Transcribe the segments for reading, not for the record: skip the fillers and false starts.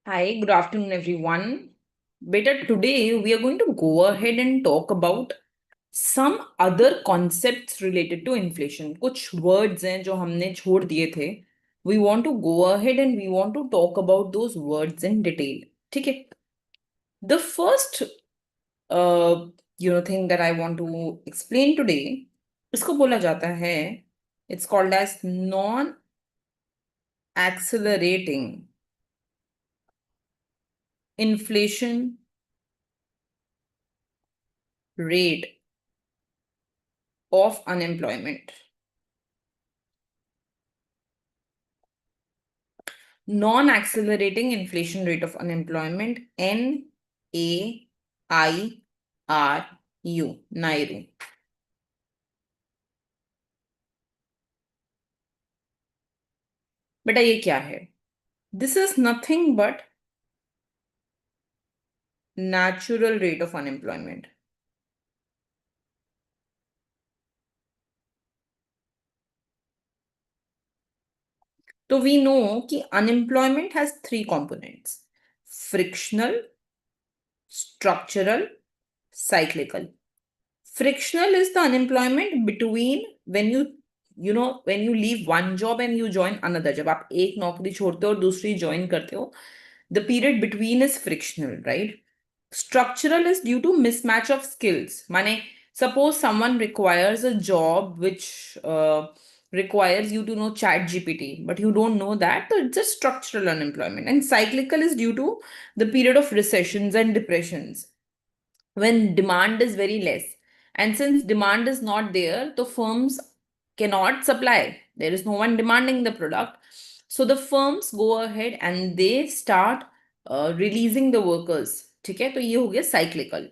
Hi, good afternoon, everyone. Better today we are going to go ahead and talk about some other concepts related to inflation. कुछ words हैं जो हमने छोड़ दिए थे. We want to go ahead and we want to talk about those words in detail. ठीक है? The first thing that I want to explain today, इसको बोला जाता है, it's called as non-accelerating inflation rate of unemployment. Non-accelerating inflation rate of unemployment, NAIRU, NAIRU. बेटा ये क्या है? This is nothing but natural rate of unemployment. So we know कि unemployment has three components: frictional, structural, cyclical. Frictional is the unemployment between when you leave one job and you join another. जब आप एक नौकरी छोड़ते हो और दूसरी join करते हो, the period between is frictional, right? Structural is due to mismatch of skills. माने suppose someone requires a job which requires you to know chat GPT, but you don't know that, so it's a structural unemployment. And cyclical is due to the period of recessions and depressions when demand is very less. And since demand is not there, the firms cannot supply. There is no one demanding the product. So the firms go ahead and they start releasing the workers. ठीक है, तो ये हो गया cyclical.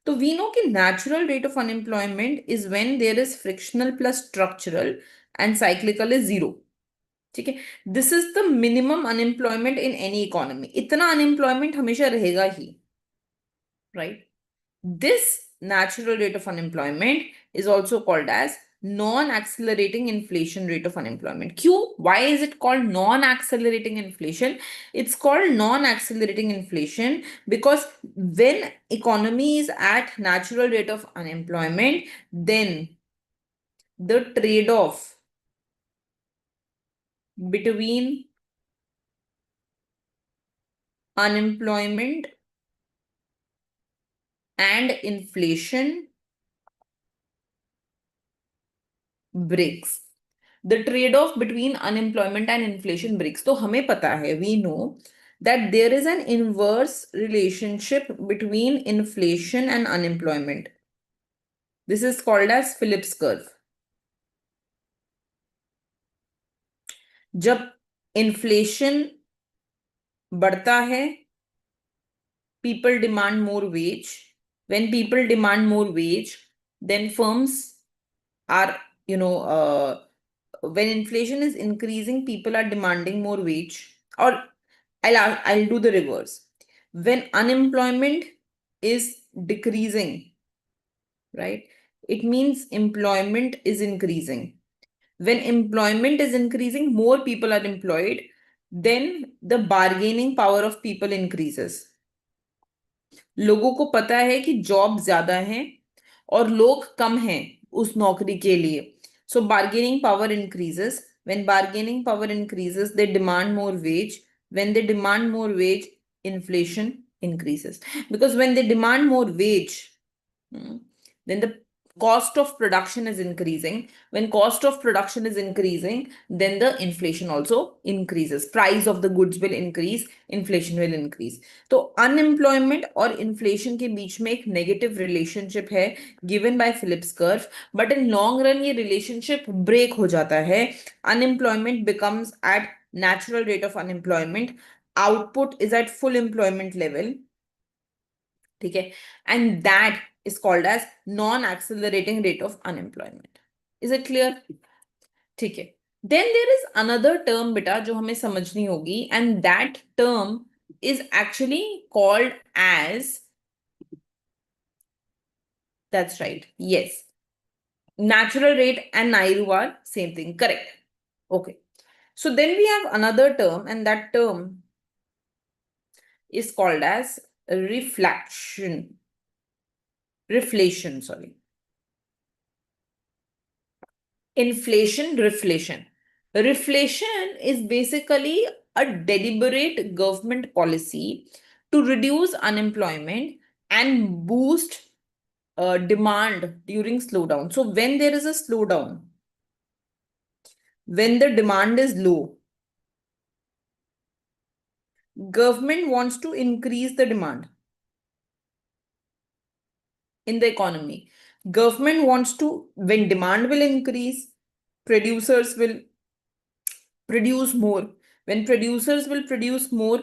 तो we know कि natural rate of unemployment is when there is frictional plus structural and cyclical is zero. ठीक है, this is the minimum unemployment in any economy. इतना unemployment हमेशा रहेगा ही, right? This natural rate of unemployment is also called as non-accelerating inflation rate of unemployment. Q, why is it called non-accelerating inflation? It's called non-accelerating inflation because when economy is at natural rate of unemployment, then the trade-off between unemployment and inflation breaks. The trade-off between unemployment and inflation breaks. तो हमें पता है, we know that there is an inverse relationship between inflation and unemployment. This is called as Phillips curve. जब inflation बढ़ता है, people demand more wage. When people demand more wage, then firms are, when inflation is increasing, people are demanding more wage. Or I'll do the reverse. When unemployment is decreasing, right? It means employment is increasing. When employment is increasing, more people are employed, then the bargaining power of people increases. लोगों को पता है कि job ज्यादा हैं और लोग कम हैं उस नौकरी के लिए. So bargaining power increases. When bargaining power increases, they demand more wage. When they demand more wage, inflation increases. Because when they demand more wage, then the cost of production is increasing. When cost of production is increasing, then the inflation also increases. Price of the goods will increase, inflation will increase. तो unemployment और inflation के बीच में एक negative relationship है given by Phillips curve, but in long run ये relationship break हो जाता है. Unemployment becomes at natural rate of unemployment. Output is at full employment level. ठीक है, and that is called as non-accelerating rate of unemployment. Is it clear? ठीक है. Then there is another term बेटा जो हमें समझनी होगी, and that term is actually called as, that's right, yes, natural rate and NAIRU are same thing, correct? Okay. So then we have another term, and that term is called as reflation, sorry. Inflation, reflation. Reflation is basically a deliberate government policy to reduce unemployment and boost demand during slowdown. So when there is a slowdown, when the demand is low, government wants to increase the demand in the economy. Government wants to, when demand will increase, producers will produce more. When producers will produce more,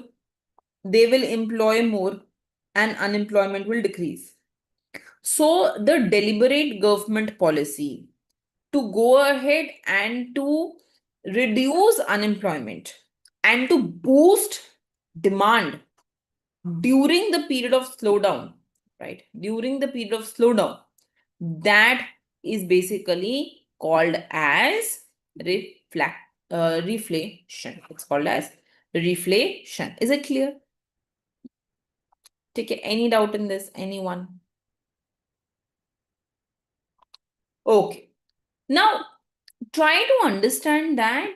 they will employ more and unemployment will decrease. So the deliberate government policy to go ahead and to reduce unemployment and to boost demand during the period of slowdown, right? During the period of slowdown, that is basically called as reflation. It's called as reflation. Is it clear? Take any doubt in this? Anyone? Okay. Now, try to understand that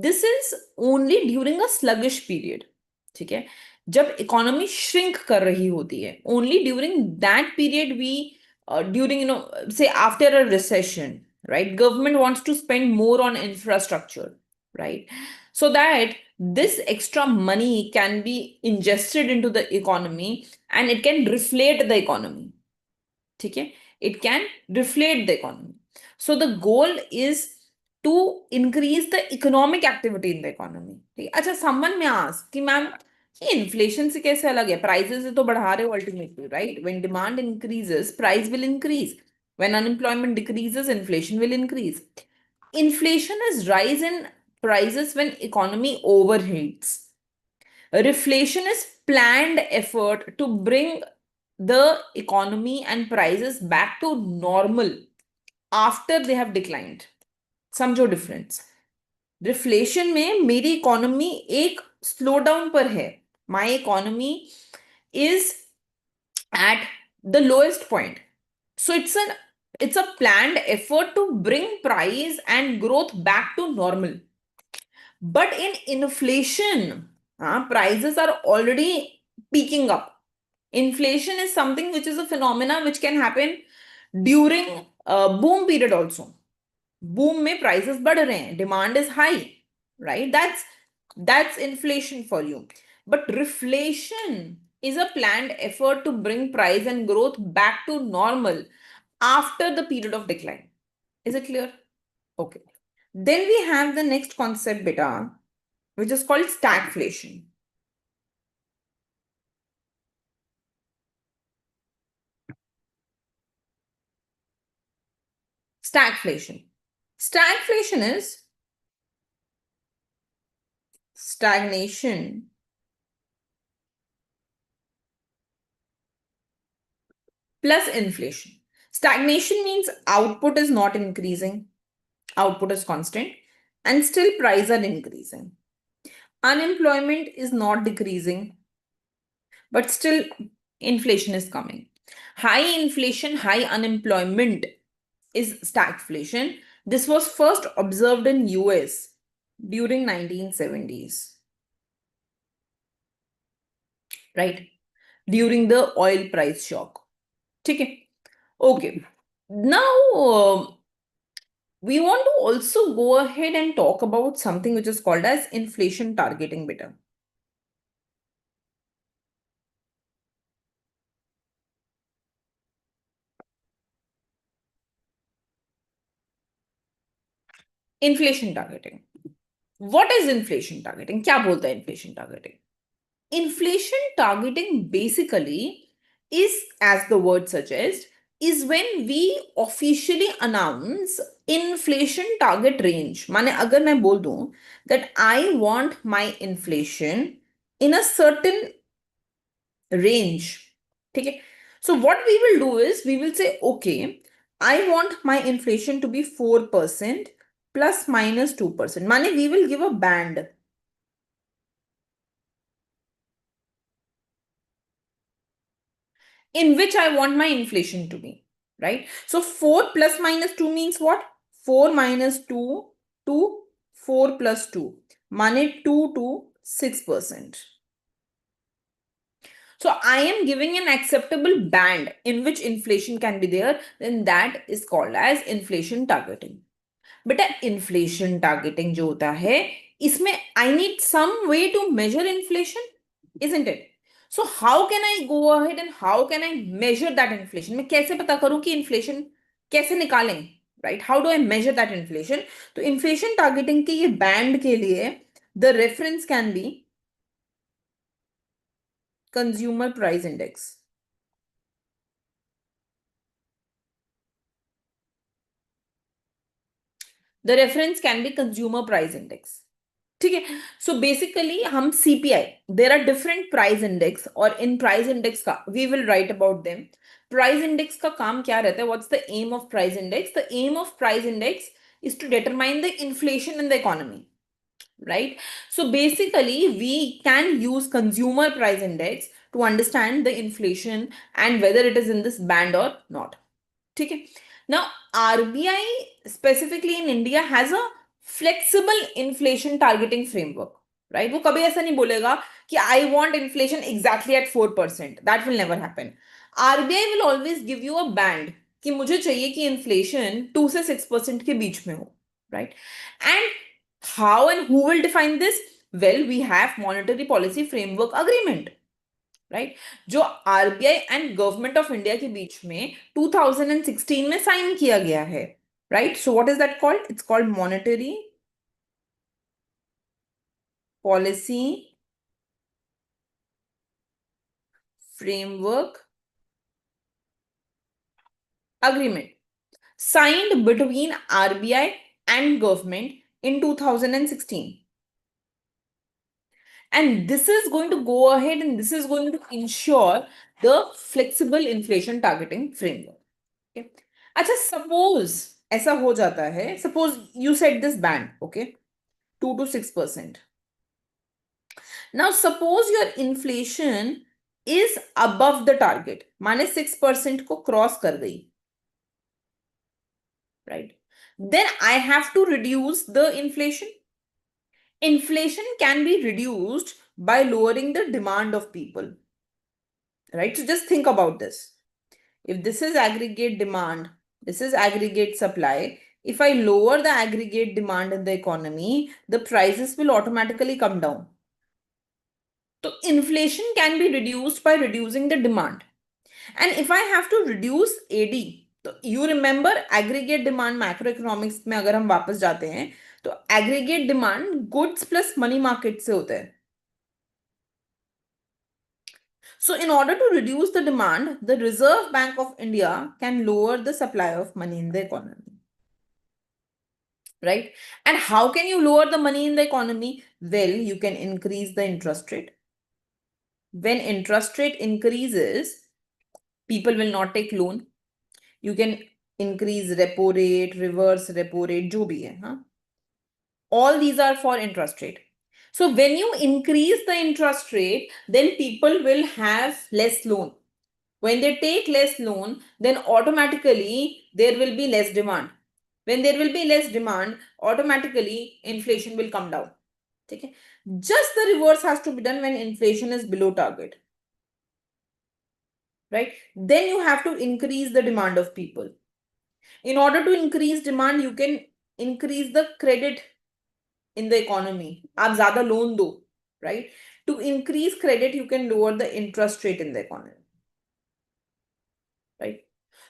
this is only during a sluggish period. ठीक है, जब economy shrink कर रही होती है, only during that period we during say after a recession, right, government wants to spend more on infrastructure, right, so that this extra money can be ingested into the economy and it can reflate the economy. ठीक है, it can reflate the economy. So the goal is to increase the economic activity in the economy. ठीक है, अच्छा, someone may ask कि ma'am ये inflation से कैसे अलग है, प्राइसेस तो बढ़ा रहे हो ultimately, right? When demand increases price will increase, when unemployment decreases inflation will increase. Inflation is rise in prices when economy overheats. Reflation is planned effort to bring the economy and prices back to normal after they have declined. समझो difference. Reflation में मेरी economy एक slowdown पर है, my economy is at the lowest point, so it's a planned effort to bring price and growth back to normal. But in inflation, prices are already peaking up. Inflation is something which is a phenomena which can happen during boom period also. Boom में prices बढ़ रहे हैं, demand is high, right, that's inflation for you. But reflation is a planned effort to bring price and growth back to normal after the period of decline. Is it clear? Okay. Then we have the next concept, beta, which is called stagflation. Stagflation is stagnation plus inflation. Stagnation means output is not increasing, output is constant, and still prices are increasing. Unemployment is not decreasing, but still inflation is coming. High inflation, high unemployment is stagflation. This was first observed in US during 1970s, right? During the oil price shock. Okay. Okay. Now, we want to also go ahead and talk about something which is called as inflation targeting beta. Inflation targeting. What is inflation targeting? क्या बोलता है inflation targeting? Inflation targeting basically is, as the word suggests, is when we officially announce inflation target range. माने अगर मैं बोल दूं that I want my inflation in a certain range, ठीक है? So what we will do is we will say, okay, I want my inflation to be 4% plus minus 2%. माने we will give a band. in which I want my inflation to be, right? So 4 plus minus 2 means what? 4 minus 2 to 4 plus 2. Mane 2 to 6%. So I am giving an acceptable band in which inflation can be there, then that is called as inflation targeting. बेटा inflation targeting जो होता है इसमें I need some way to measure inflation, isn't it? So how can I go ahead and how can I measure that inflation? मैं कैसे पता करूं कि इन्फ्लेशन कैसे निकालें, right? How do I measure that inflation? तो इन्फ्लेशन टारगेटिंग के ये बैंड के लिए the reference can be consumer price index. The reference can be consumer price index. ठीक है. सो बेसिकली हम CPI, there are different price index, और इन प्राइस इंडेक्स का we will write about them. Price index का काम क्या रहता है? What's the aim of price index? The aim of price index is to determine the inflation in the economy, right? So basically we can use consumer price index to understand the inflation and whether it is in this band or not. ठीक है. Now RBI specifically in India has a flexible inflation targeting framework, right? वो कभी ऐसा नहीं बोलेगा कि I want inflation exactly at 4%. That will never happen. RBI will always give you a band कि मुझे चाहिए कि inflation 2 से 6% के बीच में हो, right? And how and who will define this? Well, we have monetary policy framework agreement, right? जो RBI and government of India के बीच में 2016 में साइन किया गया है, right? So what is that called? It's called monetary policy framework agreement signed between RBI and government in 2016. And this is going to go ahead and this is going to ensure the flexible inflation targeting framework. Okay. अच्छा, suppose ऐसा हो जाता है, suppose you set this band, okay, 2 to 6%. Now suppose your inflation is above the target, माने 6% को cross कर गई, right? Then I have to reduce the inflation. Inflation can be reduced by lowering the demand of people, right? So just think about this. If this is aggregate demand, this is aggregate supply. If I lower the aggregate demand in the economy, the prices will automatically come down. So inflation can be reduced by reducing the demand. And if I have to reduce AD, तो you remember aggregate demand macroeconomics में अगर हम वापस जाते हैं तो aggregate demand goods plus money market से होता है. So in order to reduce the demand, the Reserve Bank of India can lower the supply of money in the economy, right? And how can you lower the money in the economy? Well, you can increase the interest rate. When interest rate increases, people will not take loan. You can increase repo rate, reverse repo rate, जो भी है, हाँ? All these are for interest rate. So when you increase the interest rate, then people will have less loan. When they take less loan, then automatically there will be less demand. When there will be less demand, automatically inflation will come down. Okay? Just the reverse has to be done when inflation is below target. Right? Then you have to increase the demand of people. In order to increase demand, you can increase the credit in the economy. आप ज़्यादा loan दो, right? To increase credit, you can lower the interest rate in the economy. Right?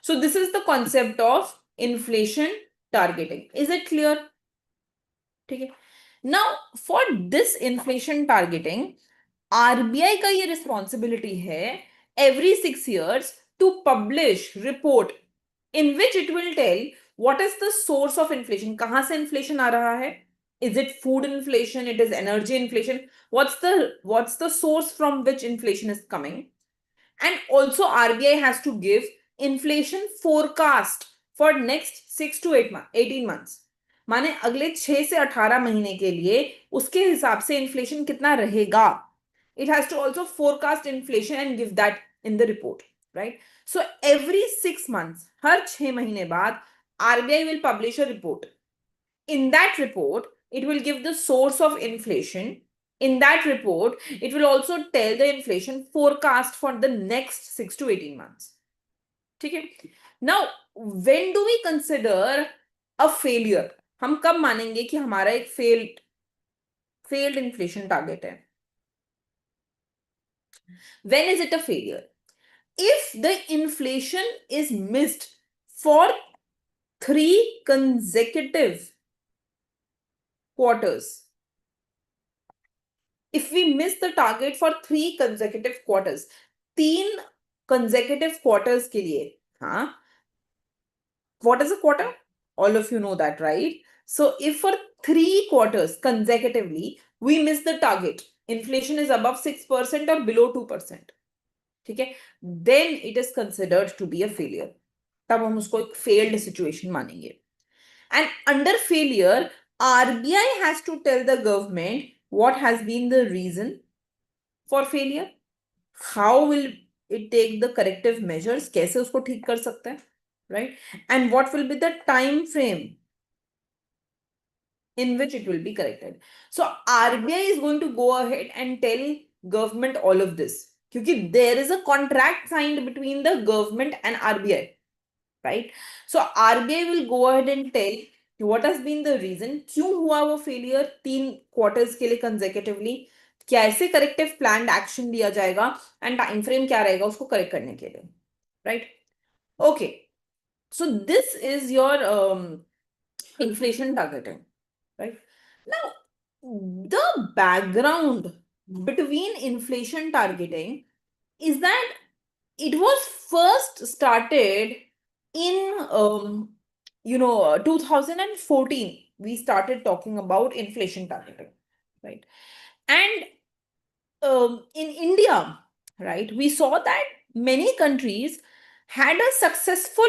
So this is the concept of inflation targeting. Is it clear? Okay. Now for this inflation targeting, RBI का ये responsibility है every 6 years to publish report in which it will tell what is the source of inflation. कहाँ से inflation आ रहा है? Is it food inflation? It is energy inflation? What's the source from which inflation is coming? And also RBI has to give inflation forecast for next 6 to 18 months. माने अगले 6 से 18 महीने के लिए उसके हिसाब से inflation कितना रहेगा. It has to also forecast inflation and give that in the report. right? So every 6 months, हर 6 महीने बाद RBI will publish a report. In that report, it will give the source of inflation. In that report, it will also tell the inflation forecast for the next 6 to 18 months. Okay? Now, when do we consider a failure? हम कब मानेंगे कि हमारा एक failed inflation target है? When is it a failure? If the inflation is missed for 3 consecutive quarters, if we miss the target for 3 consecutive quarters, 3 consecutive quarters के लिए, हाँ, what is a quarter? All of you know that, right? So if for 3 quarters consecutively we miss the target, inflation is above 6% or below 2%, ठीक है, then it is considered to be a failure. तब हम उसको एक failed situation मानेंगे. And under failure, RBI has to tell the government what has been the reason for failure, how will it take the corrective measures, कैसे उसको ठीक कर सकता है, right? And what will be the time frame in which it will be corrected. So RBI is going to go ahead and tell government all of this, क्योंकि there is a contract signed between the government and RBI, right? So RBI will go ahead and tell what has been the reason, क्यों हुआ वो failure 3 quarters के लिए consecutively, कैसे corrective planned action लिया जाएगा and time frame क्या रहेगा उसको correct करने के लिए, right? Okay, so this is your inflation targeting, right? Now, the background between inflation targeting is that it was first started in 2014. We started talking about inflation targeting, right? And in India, right, we saw that many countries had a successful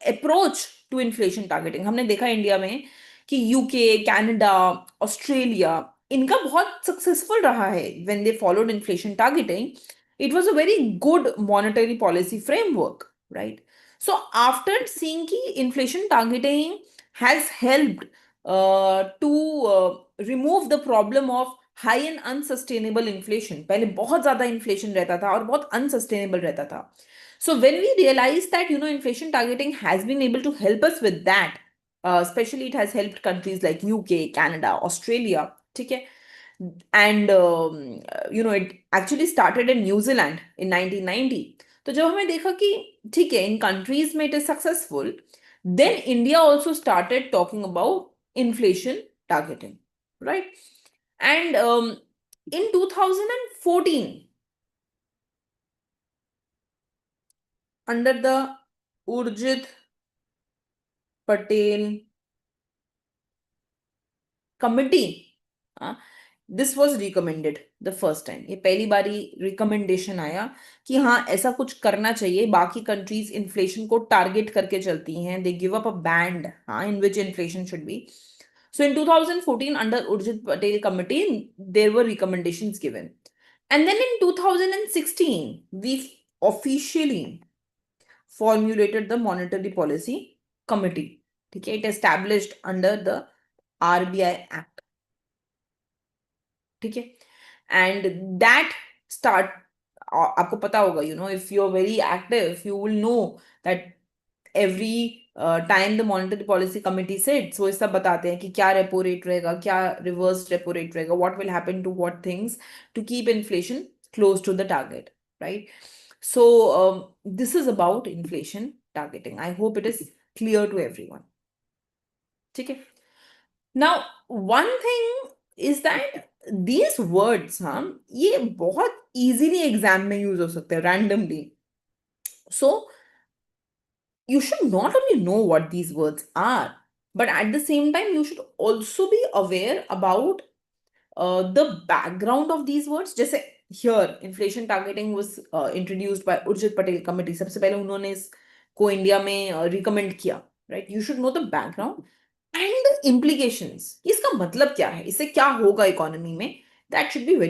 approach to inflation targeting. हमने देखा India में कि UK, Canada, Australia, इनका बहुत successful रहा है when they followed inflation targeting. It was a very good monetary policy framework, right? So after seeing कि inflation targeting has helped to remove the problem of high and unsustainable inflation. पहले बहुत ज्यादा inflation रहता था और बहुत unsustainable रहता था. So when we realized that, inflation targeting has been able to help us with that, especially it has helped countries like UK, Canada, Australia, okay? And, it actually started in New Zealand in 1990. तो जब हमें देखा कि ठीक है, in countries में it is successful, then India also started talking about inflation targeting, right? And in 2014, under the Urjit Patel committee, this was recommended the first time. ये पहली बारी recommendation आया कि हाँ ऐसा कुछ करना चाहिए. बाकी countries inflation को target करके चलती हैं. They give up a band in which inflation should be. So in 2014, under Urjit Patel committee, there were recommendations given. And then in 2016, we officially formulated the monetary policy committee. Okay, it established under the RBI Act. ठीक है, and that start आपको पता होगा, if you're very active, you will know that every time the monetary policy committee sits, so ये सब बताते हैं कि क्या repo rate रहेगा, क्या reverse repo rate रहेगा, what will happen to what things to keep inflation close to the target, right? So this is about inflation targeting. I hope it is clear to everyone. ठीक है. Now, one thing is that these words, ये बहुत easily exam में use हो सकते हैं randomly. So you should not only know what these words are, but at the same time you should also be aware about the background of these words. जैसे here inflation targeting was introduced by Urjit Patel committee. सबसे पहले उन्होंने इसको India में recommend किया, right? You should know the background and the implications. इसका मतलब क्या है, इससे क्या होगा इकोनॉमी में, that should be very